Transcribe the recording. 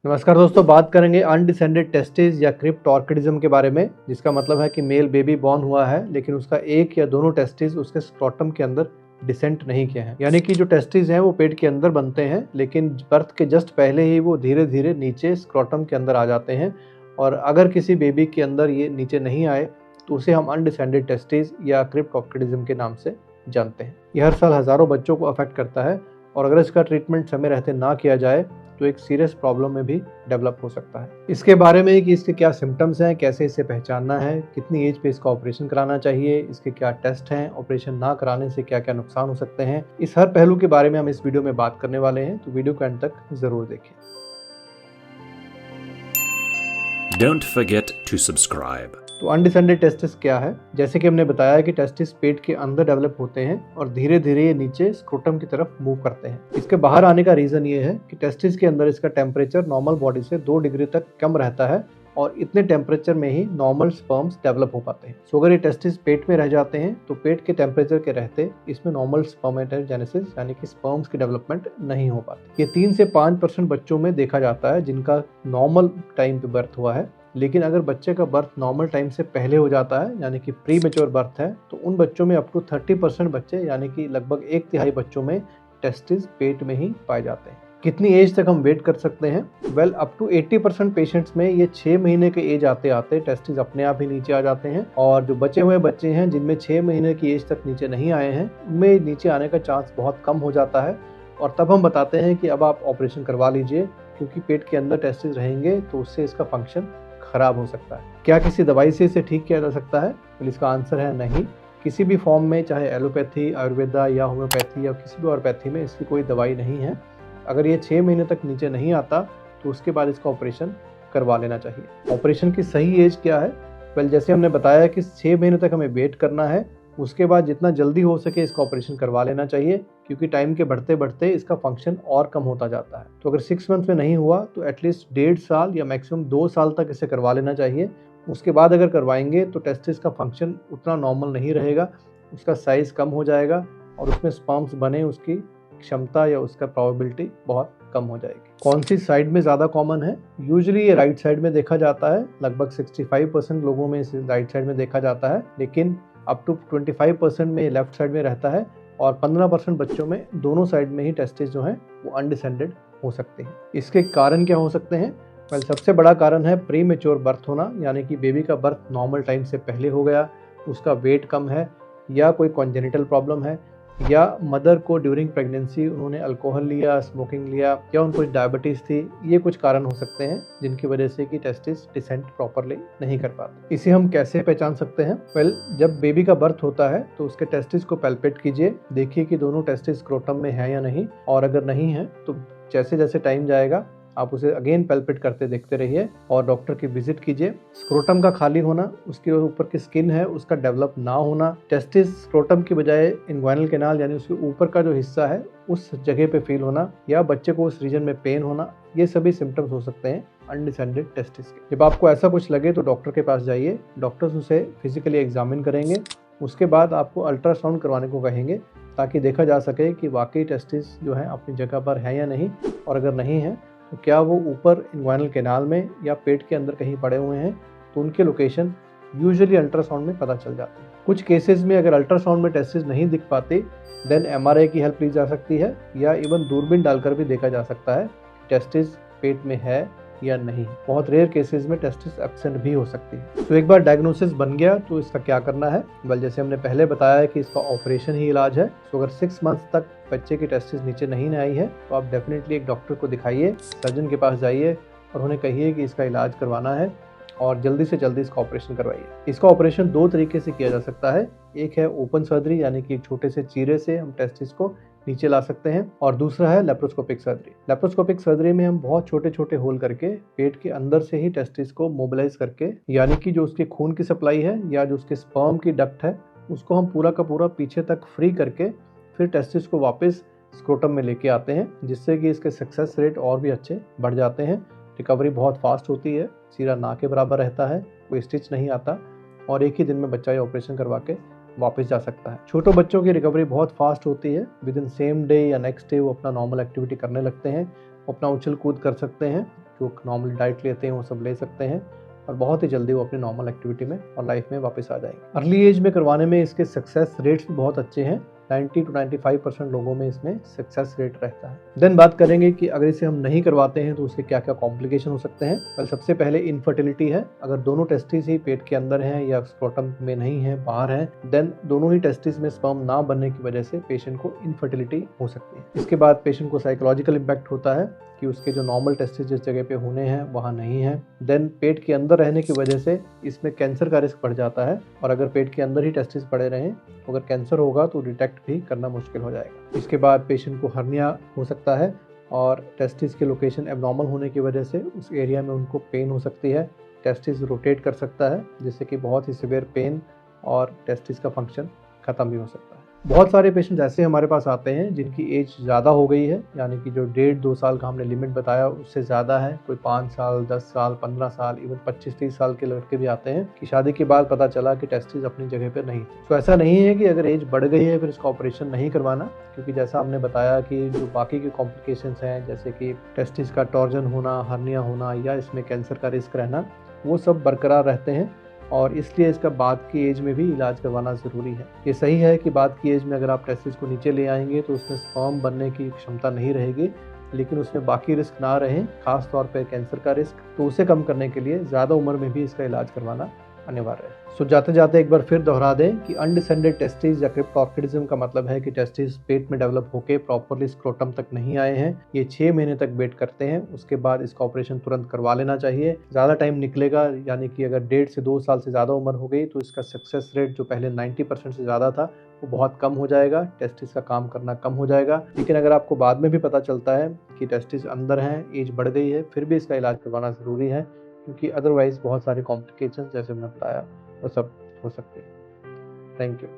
नमस्कार दोस्तों, बात करेंगे अनडिसेंडेड टेस्टिस या क्रिप्टोर्किडिज्म के बारे में, जिसका मतलब है कि मेल बेबी बॉर्न हुआ है लेकिन उसका एक या दोनों टेस्टिस उसके स्क्रोटम के अंदर डिसेंट नहीं किए हैं। यानी कि जो टेस्टिस हैं वो पेट के अंदर बनते हैं लेकिन बर्थ के जस्ट पहले ही वो धीरे धीरे नीचे स्क्रोटम के अंदर आ जाते हैं। और अगर किसी बेबी के अंदर ये नीचे नहीं आए तो उसे हम अनडिसेंडेड टेस्टिस या क्रिप्टोर्किडिज्म के नाम से जानते हैं। ये हर साल हज़ारों बच्चों को अफेक्ट करता है और अगर इसका ट्रीटमेंट समय रहते ना किया जाए तो एक सीरियस प्रॉब्लम में भी डेवलप हो सकता है। इसके बारे में कि इसके क्या सिम्टम्स हैं, कैसे इसे पहचानना है, कितनी एज पे इसका ऑपरेशन कराना चाहिए, इसके क्या टेस्ट हैं, ऑपरेशन ना कराने से क्या क्या नुकसान हो सकते हैं, इस हर पहलू के बारे में हम इस वीडियो में बात करने वाले हैं, तो वीडियो को एंड तक जरूर देखें। Don't forget to subscribe. तो अनडिसेंडेड टेस्टिस क्या है? जैसे कि हमने बताया कि टेस्टिस पेट के अंदर डेवलप होते हैं और धीरे धीरे ये नीचे स्क्रोटम की तरफ मूव करते हैं। इसके बाहर आने का रीजन ये है कि टेस्टिस के अंदर इसका टेम्परेचर नॉर्मल बॉडी से 2 डिग्री तक कम रहता है और इतने टेम्परेचर में ही नॉर्मल स्पर्म्स डेवलप हो पाते हैं। सो अगर ये टेस्टिस पेट में रह जाते हैं तो पेट के टेम्परेचर के रहते इसमें नॉर्मल स्पर्मेटोजेनेसिस यानी कि स्पर्म्स की डेवलपमेंट नहीं हो पाती। ये 3 से 5% बच्चों में देखा जाता है जिनका नॉर्मल टाइम पे बर्थ हुआ है। लेकिन अगर बच्चे का बर्थ नॉर्मल टाइम से पहले हो जाता है यानी कि प्री मैच्योर बर्थ है तो उन बच्चों में अप टू 30% बच्चे यानी कि लगभग 1/3 बच्चों में टेस्टिस पेट में ही पाए जाते हैं। कितनी एज तक हम वेट कर सकते हैं? वेल, अप टू 80% पेशेंट्स में ये 6 महीने के एज आते आते टेस्टिस अपने आप ही नीचे आ जाते हैं और जो बचे हुए बच्चे हैं जिनमें 6 महीने की एज तक नीचे नहीं आए हैं उनमें नीचे आने का चांस बहुत कम हो जाता है और तब हम बताते हैं कि अब आप ऑपरेशन करवा लीजिए क्योंकि पेट के अंदर टेस्टिस रहेंगे तो उससे इसका फंक्शन खराब हो सकता है। क्या किसी दवाई से इसे ठीक किया जा सकता है? तो इसका आंसर है नहीं। किसी भी फॉर्म में, चाहे एलोपैथी, आयुर्वेदा या होम्योपैथी या किसी भी और पैथी में इसकी कोई दवाई नहीं है। अगर ये 6 महीने तक नीचे नहीं आता तो उसके बाद इसका ऑपरेशन करवा लेना चाहिए। ऑपरेशन की सही एज क्या है? वेल, जैसे हमने बताया कि 6 महीने तक हमें वेट करना है, उसके बाद जितना जल्दी हो सके इसका ऑपरेशन करवा लेना चाहिए क्योंकि टाइम के बढ़ते बढ़ते इसका फंक्शन और कम होता जाता है। तो अगर 6 मंथ में नहीं हुआ तो एटलीस्ट 1.5 साल या मैक्सिमम 2 साल तक इसे करवा लेना चाहिए। उसके बाद अगर करवाएंगे तो टेस्टिस का फंक्शन उतना नॉर्मल नहीं रहेगा, उसका साइज कम हो जाएगा और उसमें स्पर्म्स बने उसकी क्षमता या उसका प्रोबेबिलिटी बहुत कम हो जाएगी। कौन सी साइड में ज़्यादा कॉमन है? यूजुअली ये राइट साइड में देखा जाता है। लगभग 65% लोगों में इसे राइट साइड में देखा जाता है लेकिन अप टू 25% में लेफ्ट साइड में रहता है और 15% बच्चों में दोनों साइड में ही टेस्टिस जो हैं वो अनडिसेंडेड हो सकते हैं। इसके कारण क्या हो सकते हैं? वेल, सबसे बड़ा कारण है प्री मैच्योर बर्थ होना, यानी कि बेबी का बर्थ नॉर्मल टाइम से पहले हो गया, उसका वेट कम है या कोई कॉन्जेनिटल प्रॉब्लम है या मदर को ड्यूरिंग प्रेगनेंसी उन्होंने अल्कोहल लिया, स्मोकिंग लिया या उनको डायबिटीज़ थी। ये कुछ कारण हो सकते हैं जिनकी वजह से कि टेस्टिस डिसेंट प्रॉपरली नहीं कर पाते। इसे हम कैसे पहचान सकते हैं? वेल, जब बेबी का बर्थ होता है तो उसके टेस्टिस को पैल्पेट कीजिए, देखिए कि दोनों टेस्टिस स्क्रोटम में है या नहीं, और अगर नहीं है तो जैसे जैसे टाइम जाएगा आप उसे अगेन पैल्पेट करते देखते रहिए और डॉक्टर की विजिट कीजिए। स्क्रोटम का खाली होना, उसके ऊपर की स्किन है उसका डेवलप ना होना, टेस्टिस स्क्रोटम की बजाय इंग्वाइनल कैनाल यानी उसके ऊपर का जो हिस्सा है उस जगह पे फील होना या बच्चे को उस रीजन में पेन होना, ये सभी सिम्टम्स हो सकते हैं अनडिसेंडेड टेस्टिस के। जब आपको ऐसा कुछ लगे तो डॉक्टर के पास जाइए, डॉक्टर्स उसे फिजिकली एग्जामिन करेंगे, उसके बाद आपको अल्ट्रासाउंड करवाने को कहेंगे ताकि देखा जा सके कि वाकई टेस्टिस जो है अपनी जगह पर है या नहीं, और अगर नहीं है तो क्या वो ऊपर इंग्वाइनल कैनाल में या पेट के अंदर कहीं पड़े हुए हैं, तो उनके लोकेशन यूजुअली अल्ट्रासाउंड में पता चल जाती है। कुछ केसेस में अगर अल्ट्रासाउंड में टेस्टिस नहीं दिख पाते देन MRI की हेल्प ली जा सकती है या इवन दूरबीन डालकर भी देखा जा सकता है टेस्टिस पेट में है या नहीं। बहुत रेयर केसेस में टेस्टिस एब्सेंट भी हो सकती है। तो एक बार डायग्नोसिस बन गया तो इसका क्या करना है? वेल, जैसे हमने पहले बताया कि इसका ऑपरेशन ही इलाज है। तो अगर 6 मंथ तक बच्चे की टेस्टिस नीचे नहीं आई है तो आप डेफिनेटली एक डॉक्टर को दिखाइए, सर्जन के पास जाइए और उन्हें कहिए कि इसका इलाज करवाना है और जल्दी से जल्दी इसका ऑपरेशन करवाइए। इसका ऑपरेशन 2 तरीके से किया जा सकता है। एक है ओपन सर्जरी यानी कि एक छोटे से चीरे से हम टेस्टिस को नीचे ला सकते हैं और दूसरा है लेप्रोस्कोपिक सर्जरी। लेप्रोस्कोपिक सर्जरी में हम बहुत छोटे छोटे होल करके पेट के अंदर से ही टेस्टिस को मोबिलाइज करके, यानी कि जो उसके खून की सप्लाई है या जो उसके स्पर्म की डक्ट है उसको हम पूरा का पूरा पीछे तक फ्री करके फिर टेस्टिस को वापस स्क्रोटम में लेके आते हैं, जिससे कि इसके सक्सेस रेट और भी अच्छे बढ़ जाते हैं। रिकवरी बहुत फास्ट होती है, सीरा ना के बराबर रहता है, कोई स्टिच नहीं आता और एक ही दिन में बच्चा ये ऑपरेशन करवा के वापस जा सकता है। छोटे बच्चों की रिकवरी बहुत फास्ट होती है, विद इन सेम डे या नेक्स्ट डे वो अपना नॉर्मल एक्टिविटी करने लगते हैं। वो अपना उछल कूद कर सकते हैं, जो नॉर्मल डाइट लेते हैं वो सब ले सकते हैं और बहुत ही जल्दी वो अपनी नॉर्मल एक्टिविटी में और लाइफ में वापस आ जाएंगे। अर्ली एज में करवाने में इसके सक्सेस रेट्स भी बहुत अच्छे हैं। 90 to 95% लोगों में इसमें सक्सेस रेट रहता है। देन बात करेंगे कि अगर इसे हम नहीं करवाते हैं तो उसके क्या क्या कॉम्प्लिकेशन हो सकते हैं। वेल, सबसे पहले इनफर्टिलिटी है। अगर दोनों टेस्टिस ही पेट के अंदर हैं या स्क्रोटम में नहीं है, बाहर हैं, देन दोनों ही टेस्टिस में स्पर्म ना बनने की वजह से पेशेंट को इनफर्टिलिटी हो सकती है। इसके बाद पेशेंट को साइकोलॉजिकल इम्पैक्ट होता है कि उसके जो नॉर्मल टेस्टिस जिस जगह पे होने हैं वहाँ नहीं है। देन पेट के अंदर रहने की वजह से इसमें कैंसर का रिस्क बढ़ जाता है और अगर पेट के अंदर ही टेस्टिस पड़े रहें तो अगर कैंसर होगा तो डिटेक्ट भी करना मुश्किल हो जाएगा। इसके बाद पेशेंट को हर्निया हो सकता है और टेस्टिस के लोकेशन एबनॉर्मल होने की वजह से उस एरिया में उनको पेन हो सकती है। टेस्टिस रोटेट कर सकता है जिससे कि बहुत ही सिवियर पेन और टेस्टिस का फंक्शन ख़त्म भी हो सकता है। बहुत सारे पेशेंट ऐसे हमारे पास आते हैं जिनकी एज ज़्यादा हो गई है, यानी कि जो 1.5-2 साल का हमने लिमिट बताया उससे ज़्यादा है। कोई 5 साल, 10 साल, 15 साल, इवन 25-30 साल के लड़के भी आते हैं कि शादी के बाद पता चला कि टेस्टिस अपनी जगह पर नहीं थे। तो ऐसा नहीं है कि अगर एज बढ़ गई है फिर इसका ऑपरेशन नहीं करवाना, क्योंकि जैसा हमने बताया कि जो बाकी के कॉम्प्लिकेशंस हैं जैसे कि टेस्टिस का टॉर्जन होना, हर्निया होना या इसमें कैंसर का रिस्क रहना, वो सब बरकरार रहते हैं और इसलिए इसका बाद की एज में भी इलाज करवाना ज़रूरी है। ये सही है कि बाद की एज में अगर आप टेस्टिस को नीचे ले आएंगे तो उसमें स्पर्म बनने की क्षमता नहीं रहेगी, लेकिन उसमें बाकी रिस्क ना रहे, खास तौर पे कैंसर का रिस्क, तो उसे कम करने के लिए ज़्यादा उम्र में भी इसका इलाज करवाना अनिवार्य है। सो जाते जाते एक बार फिर दोहरा दें कि अनडिसेंडेड टेस्टिस या क्रिप्टोर्किडिज्म का मतलब है कि टेस्टिस पेट में डेवलप होकर प्रॉपरली स्क्रोटम तक नहीं आए हैं। ये 6 महीने तक वेट करते हैं, उसके बाद इसका ऑपरेशन तुरंत करवा लेना चाहिए। ज़्यादा टाइम निकलेगा, यानी कि अगर 1.5 से 2 साल से ज़्यादा उम्र हो गई तो इसका सक्सेस रेट जो पहले 90% से ज़्यादा था वो बहुत कम हो जाएगा, टेस्टिस का काम करना कम हो जाएगा। लेकिन अगर आपको बाद में भी पता चलता है कि टेस्टिस अंदर हैं, एज बढ़ गई है, फिर भी इसका इलाज करवाना ज़रूरी है, क्योंकि अदरवाइज बहुत सारे कॉम्प्लिकेशंस जैसे मैंने बताया वो सब हो सकते हैं। Thank you.